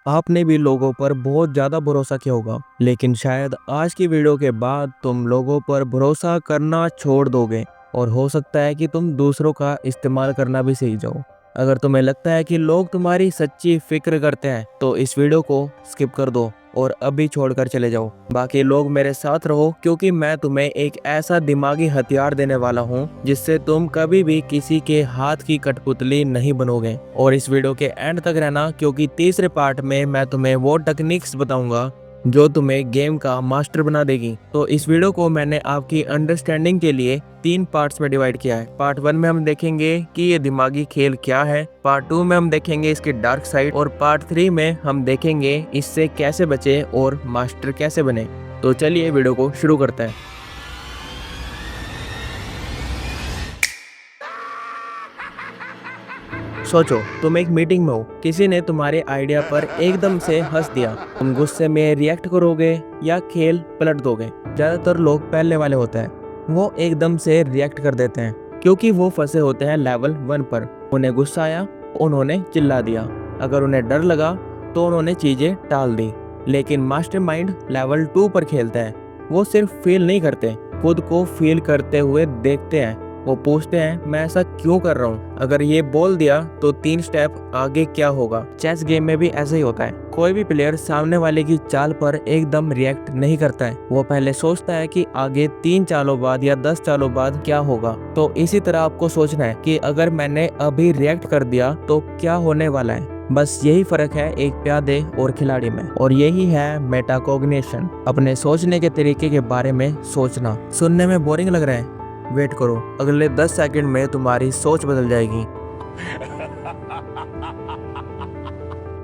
आपने भी लोगों पर बहुत ज़्यादा भरोसा किया होगा, लेकिन शायद आज की वीडियो के बाद तुम लोगों पर भरोसा करना छोड़ दोगे और हो सकता है कि तुम दूसरों का इस्तेमाल करना भी सीख जाओ। अगर तुम्हें लगता है कि लोग तुम्हारी सच्ची फिक्र करते हैं तो इस वीडियो को स्किप कर दो और अभी छोड़कर चले जाओ। बाकी लोग मेरे साथ रहो, क्योंकि मैं तुम्हें एक ऐसा दिमागी हथियार देने वाला हूँ जिससे तुम कभी भी किसी के हाथ की कठपुतली नहीं बनोगे। और इस वीडियो के एंड तक रहना, क्योंकि तीसरे पार्ट में मैं तुम्हें वो टेक्निक्स बताऊंगा जो तुम्हें गेम का मास्टर बना देगी। तो इस वीडियो को मैंने आपकी अंडरस्टैंडिंग के लिए 3 पार्ट्स में डिवाइड किया है। पार्ट 1 में हम देखेंगे कि ये दिमागी खेल क्या है, पार्ट 2 में हम देखेंगे इसकी डार्क साइड, और पार्ट 3 में हम देखेंगे इससे कैसे बचे और मास्टर कैसे बने। तो चलिए वीडियो को शुरू करते हैं। सोचो, तुम एक मीटिंग में हो, किसी ने तुम्हारे आइडिया पर एकदम से हंस दिया। तुम गुस्से में रिएक्ट करोगे या खेल पलट दोगे? ज्यादातर लोग पहले वाले होते हैं, वो एकदम से रिएक्ट कर देते हैं क्योंकि वो फंसे होते हैं लेवल 1 पर। उन्हें गुस्सा आया, उन्होंने चिल्ला दिया। अगर उन्हें डर लगा तो उन्होंने चीजें टाल दी। लेकिन मास्टरमाइंड लेवल 2 पर खेलते हैं। वो सिर्फ फील नहीं करते, खुद को फील करते हुए देखते हैं। वो पूछते हैं, मैं ऐसा क्यों कर रहा हूँ? अगर ये बोल दिया तो 3 स्टेप आगे क्या होगा? चेस गेम में भी ऐसा ही होता है। कोई भी प्लेयर सामने वाले की चाल पर एकदम रिएक्ट नहीं करता है। वो पहले सोचता है कि आगे 3 चालों बाद या 10 चालों बाद क्या होगा। तो इसी तरह आपको सोचना है कि अगर मैंने अभी रिएक्ट कर दिया तो क्या होने वाला है। बस यही फर्क है एक प्यादे और खिलाड़ी में, और यही है मेटाकॉग्निशन, अपने सोचने के तरीके के बारे में सोचना। सुनने में बोरिंग लग रहा है? वेट करो, अगले 10 सेकंड में तुम्हारी सोच बदल जाएगी।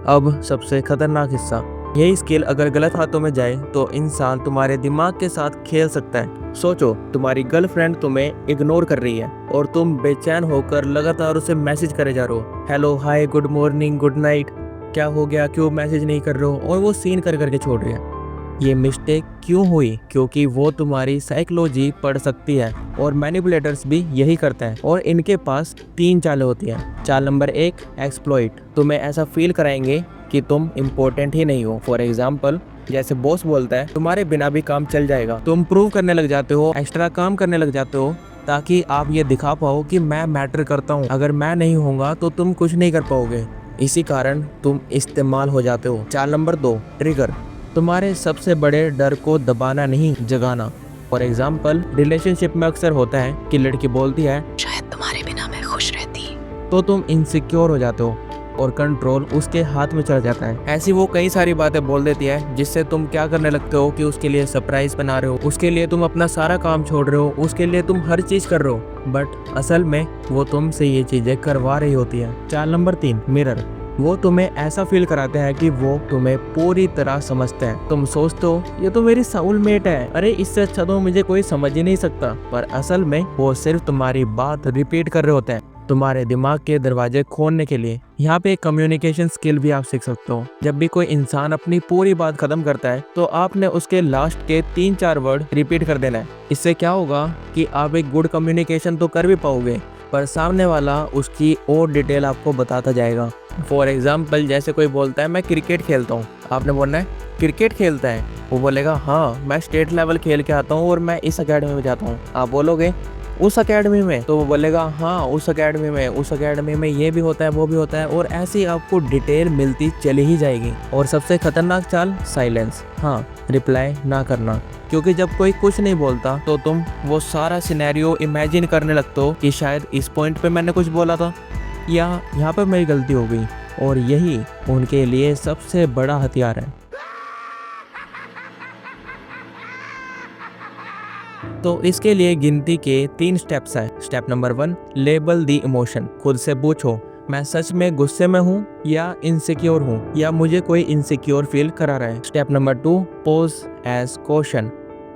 अब सबसे खतरनाक हिस्सा, यही स्किल अगर गलत हाथों में जाए तो इंसान तुम्हारे दिमाग के साथ खेल सकता है। सोचो, तुम्हारी गर्लफ्रेंड तुम्हें इग्नोर कर रही है और तुम बेचैन होकर लगातार उसे मैसेज करे जा रहे हो, हेलो, हाय, गुड मॉर्निंग, गुड नाइट, क्या हो गया, क्यों मैसेज नहीं कर रहे हो, और वो सीन कर करके छोड़ रही है। ये मिस्टेक क्यों हुई? क्योंकि वो तुम्हारी साइकोलॉजी पढ़ सकती है, और मैनिपुलेटर्स भी यही करते हैं। और इनके पास 3 चालें होती हैं। चाल नंबर 1, एक्सप्लॉइट। तुम्हें ऐसा फील कराएंगे कि तुम इम्पोर्टेंट ही नहीं हो। फॉर एग्जाम्पल, जैसे बॉस बोलता है तुम्हारे बिना भी काम चल जाएगा, तुम प्रूव करने लग जाते हो, एक्स्ट्रा काम करने लग जाते हो ताकि आप ये दिखा पाओ कि मैं मैटर करता हूँ। अगर मैं नहीं होऊंगा तो तुम कुछ नहीं कर पाओगे। इसी कारण तुम इस्तेमाल हो जाते हो। चाल नंबर 2, ट्रिगर। तुम्हारे सबसे बड़े डर को दबाना नहीं, जगाना। फॉर एग्जाम्पल, रिलेशनशिप में अक्सर होता है कि लड़की बोलती है, शायद तुम्हारे बिना मैं खुश रहती, तो तुम इनसिक्योर हो जाते हो और कंट्रोल उसके हाथ में चला जाता है। ऐसी वो कई सारी बातें बोल देती है जिससे तुम क्या करने लगते हो कि उसके लिए सरप्राइज बना रहे हो, उसके लिए तुम अपना सारा काम छोड़ रहे हो, उसके लिए तुम हर चीज कर रहे हो, बट असल में वो तुमसे ये चीजें करवा रही होती है। चाल नंबर 3, मिरर। वो तुम्हें ऐसा फील कराते हैं कि वो तुम्हें पूरी तरह समझते हैं। तुम सोचते हो ये तो मेरी सोलमेट है, अरे इससे अच्छा तो मुझे कोई समझ ही नहीं सकता, पर असल में वो सिर्फ तुम्हारी बात रिपीट कर रहे होते हैं तुम्हारे दिमाग के दरवाजे खोलने के लिए। यहाँ पे कम्युनिकेशन स्किल भी आप सीख सकते हो। जब भी कोई इंसान अपनी पूरी बात खत्म करता है तो आपने उसके लास्ट के 3-4 वर्ड रिपीट कर देना है। इससे क्या होगा कि आप एक गुड कम्युनिकेशन तो कर भी पाओगे, पर सामने वाला उसकी और डिटेल आपको बताता जाएगा। फॉर एग्जाम्पल, जैसे कोई बोलता है मैं क्रिकेट खेलता हूँ, आपने बोलना है क्रिकेट खेलता है, वो बोलेगा हाँ मैं स्टेट लेवल खेल के आता हूँ और मैं इस अकेडमी में जाता हूँ। आप बोलोगे उस अकेडमी में, तो वो बोलेगा हाँ उस अकेडमी में, उस अकेडमी में ये भी होता है वो भी होता है, और ऐसे ही आपको डिटेल मिलती चली ही जाएगी। और सबसे खतरनाक चाल, साइलेंस। हाँ, रिप्लाई ना करना, क्योंकि जब कोई कुछ नहीं बोलता तो तुम वो सारा सिनेरियो इमेजिन करने लगते हो कि शायद इस पॉइंट पे मैंने कुछ बोला था या यहाँ पे मेरी गलती हो गई, और यही उनके लिए सबसे बड़ा हथियार है। तो इसके लिए गिनती के 3 स्टेप्स हैं। स्टेप नंबर 1, लेबल दी इमोशन। खुद से पूछो, मैं सच में गुस्से में हूँ या इनसिक्योर हूँ, या मुझे कोई इनसिक्योर फील करा रहा है। Step number 2, pose as question.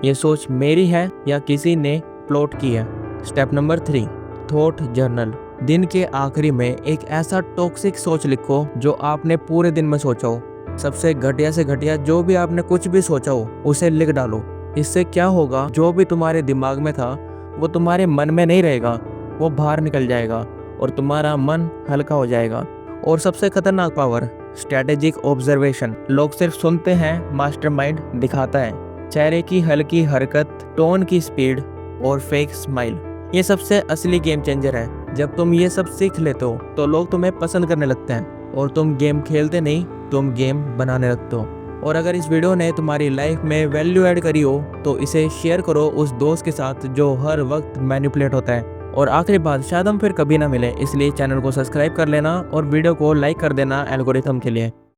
ये सोच मेरी है या किसी ने प्लॉट की है। Step number 3, thought journal. दिन के आखिरी में एक ऐसा टॉक्सिक सोच लिखो जो आपने पूरे दिन में सोचा हो। सबसे घटिया से घटिया जो भी आपने कुछ भी सोचा हो उसे लिख डालो। इससे क्या होगा, जो भी तुम्हारे दिमाग में था वो तुम्हारे मन में नहीं रहेगा, वो बाहर निकल जाएगा और तुम्हारा मन हल्का हो जाएगा। और सबसे खतरनाक पावर, स्ट्रेटेजिक ऑब्जर्वेशन, लोग सिर्फ सुनते हैं, मास्टरमाइंड दिखाता है। चेहरे की हल्की हरकत, टोन की स्पीड और फेक स्माइल, ये सबसे असली गेम चेंजर है। जब तुम ये सब सीख लेते हो तो लोग तुम्हें पसंद करने लगते हैं और तुम गेम खेलते नहीं, तुम गेम बनाने लगते हो। और अगर इस वीडियो ने तुम्हारी लाइफ में वैल्यू ऐड करी हो तो इसे शेयर करो उस दोस्त के साथ जो हर वक्त मैनिपुलेट होता है। और आखिरी बात, शायद हम फिर कभी ना मिले, इसलिए चैनल को सब्सक्राइब कर लेना और वीडियो को लाइक कर देना एल्गोरिथम के लिए।